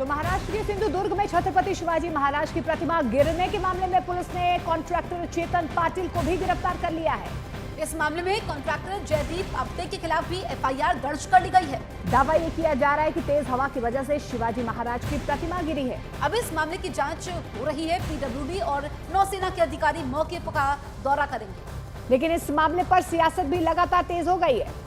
तो महाराष्ट्र के सिंधुदुर्ग में छत्रपति शिवाजी महाराज की प्रतिमा गिरने के मामले में पुलिस ने कॉन्ट्रैक्टर चेतन पाटिल को भी गिरफ्तार कर लिया है। इस मामले में कॉन्ट्रैक्टर जयदीप अपटे के खिलाफ भी एफआईआर दर्ज कर ली गई है। दावा ये किया जा रहा है कि तेज हवा की वजह से शिवाजी महाराज की प्रतिमा गिरी है। अब इस मामले की जांच हो रही है। पीडब्ल्यूडी और नौसेना के अधिकारी मौके का दौरा करेंगे। लेकिन इस मामले पर सियासत भी लगातार तेज हो गई है।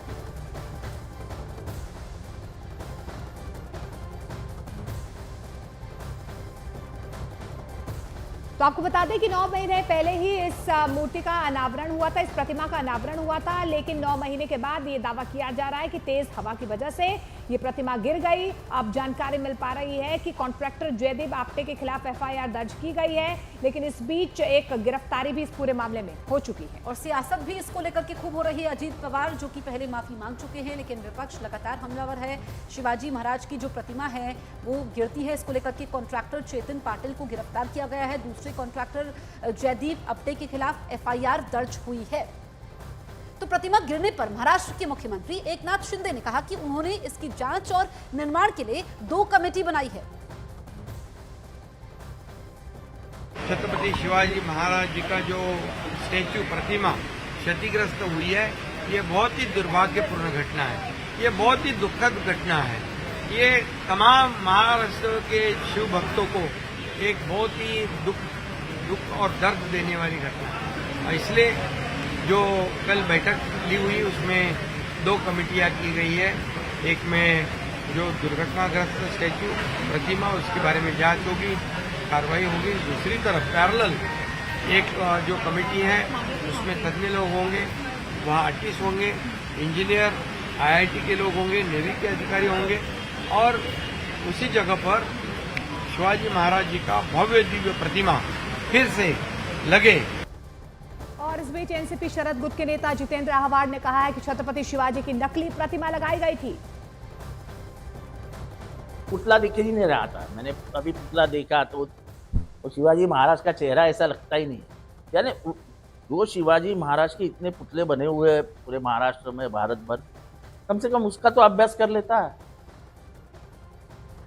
तो आपको बता दें कि 9 महीने पहले ही इस मूर्ति का अनावरण हुआ था, इस प्रतिमा का अनावरण हुआ था, लेकिन 9 महीने के बाद ये दावा किया जा रहा है कि तेज हवा की वजह से ये प्रतिमा गिर गई। अब जानकारी मिल पा रही है कि कॉन्ट्रैक्टर जयदीप आपटे के खिलाफ एफआईआर दर्ज की गई है, लेकिन इस बीच एक गिरफ्तारी भी इस पूरे मामले में हो चुकी है। और सियासत भी इसको लेकर के खूब हो रही है। अजीत पवार जो कि पहले माफी मांग चुके हैं, लेकिन विपक्ष लगातार हमलावर है। शिवाजी महाराज की जो प्रतिमा है वो गिरती है, इसको लेकर के कॉन्ट्रैक्टर चेतन पाटिल को गिरफ्तार किया गया है। दूसरे कॉन्ट्रैक्टर जयदीप अपटे के खिलाफ एफआईआर दर्ज हुई है। तो प्रतिमा गिरने पर महाराष्ट्र के मुख्यमंत्री एकनाथ शिंदे ने कहा कि उन्होंने इसकी जांच और निर्माण के लिए 2 कमेटी बनाई है। छत्रपति शिवाजी महाराज जी का जो स्टैच्यू प्रतिमा क्षतिग्रस्त हुई है, ये बहुत ही दुर्भाग्यपूर्ण घटना है, ये बहुत ही दुखद घटना है। ये तमाम महाराष्ट्र के शिव भक्तों को एक बहुत ही दुख और दर्द देने वाली घटना है। इसलिए जो कल बैठक ली हुई उसमें 2 कमेटियां की गई है। एक में जो दुर्घटनाग्रस्त स्टैच्यू प्रतिमा उसके बारे में जांच होगी, कार्रवाई होगी। दूसरी तरफ पैरेलल एक जो कमेटी है उसमें तज्ञ लोग होंगे, वहाँ आर्टिस्ट होंगे, इंजीनियर, आईआईटी के लोग होंगे, नेवी के अधिकारी होंगे और उसी जगह पर शिवाजी महाराज जी का भव्य दिव्य प्रतिमा फिर से लगे। और इस बीच एनसीपी शरद गुट के नेता जितेंद्र आह्वान ने कहा है कि छत्रपति शिवाजी की नकली प्रतिमा लगाई गई थी। पुतला दिख ही नहीं रहा था। मैंने अभी पुतला देखा तो शिवाजी महाराज का चेहरा ऐसा लगता ही नहीं। यानी जो शिवाजी महाराज के इतने पुतले बने हुए हैं पूरे महाराष्ट्र में, भारत भर, कम से कम उसका तो अभ्यास कर लेता है।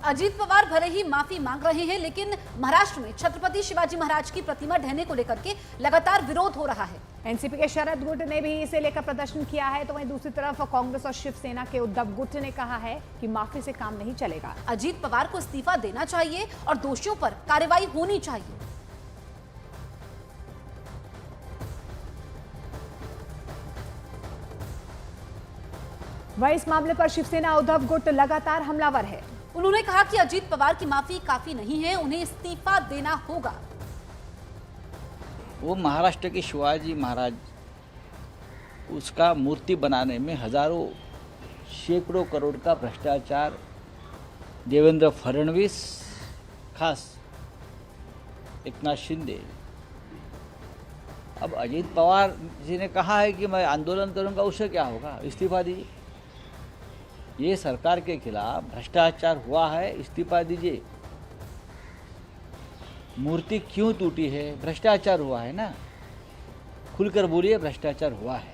अजीत पवार भले ही माफी मांग रहे हैं, लेकिन महाराष्ट्र में छत्रपति शिवाजी महाराज की प्रतिमा ढहने को लेकर के लगातार विरोध हो रहा है। एनसीपी के शरद गुट ने भी इसे लेकर प्रदर्शन किया है, तो वहीं दूसरी तरफ कांग्रेस और शिवसेना के उद्धव गुट ने कहा है कि माफी से काम नहीं चलेगा। अजीत पवार को इस्तीफा देना चाहिए और दोषियों पर कार्रवाई होनी चाहिए। वहीं इस मामले पर शिवसेना उद्धव गुट लगातार हमलावर है। उन्होंने कहा कि अजीत पवार की माफी काफी नहीं है, उन्हें इस्तीफा देना होगा। वो महाराष्ट्र के शिवाजी महाराज, उसका मूर्ति बनाने में हजारों सैकड़ों करोड़ का भ्रष्टाचार देवेंद्र फडणवीस, खास एकनाथ शिंदे। अब अजीत पवार जी ने कहा है कि मैं आंदोलन करूंगा, उससे क्या होगा, इस्तीफा दीजिए। ये सरकार के खिलाफ भ्रष्टाचार हुआ है, इस्तीफा दीजिए। मूर्ति क्यों टूटी है? भ्रष्टाचार हुआ है ना, खुलकर बोलिए भ्रष्टाचार हुआ है।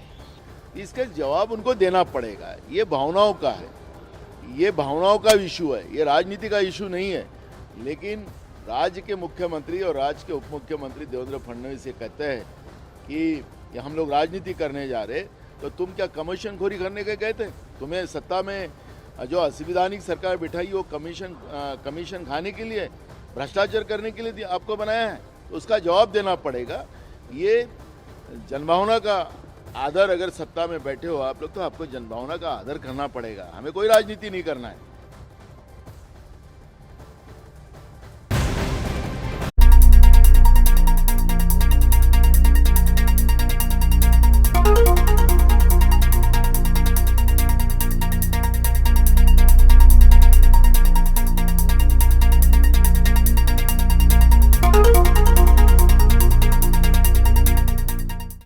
इसका जवाब उनको देना पड़ेगा। ये भावनाओं का है, ये भावनाओं का इशू है, ये राजनीति का इशू नहीं है। लेकिन राज्य के मुख्यमंत्री और राज्य के उप मुख्यमंत्री देवेंद्र फडणवीस ये कहते हैं कि हम लोग राजनीति करने जा रहे, तो तुम क्या कमीशन खोरी करने के गए थे? तुम्हें सत्ता में जो असंवैधानिक सरकार बिठाई वो कमीशन खाने के लिए, भ्रष्टाचार करने के लिए आपको बनाया है, तो उसका जवाब देना पड़ेगा। ये जनभावना का आदर, अगर सत्ता में बैठे हो आप लोग, तो आपको जनभावना का आदर करना पड़ेगा। हमें कोई राजनीति नहीं करना है।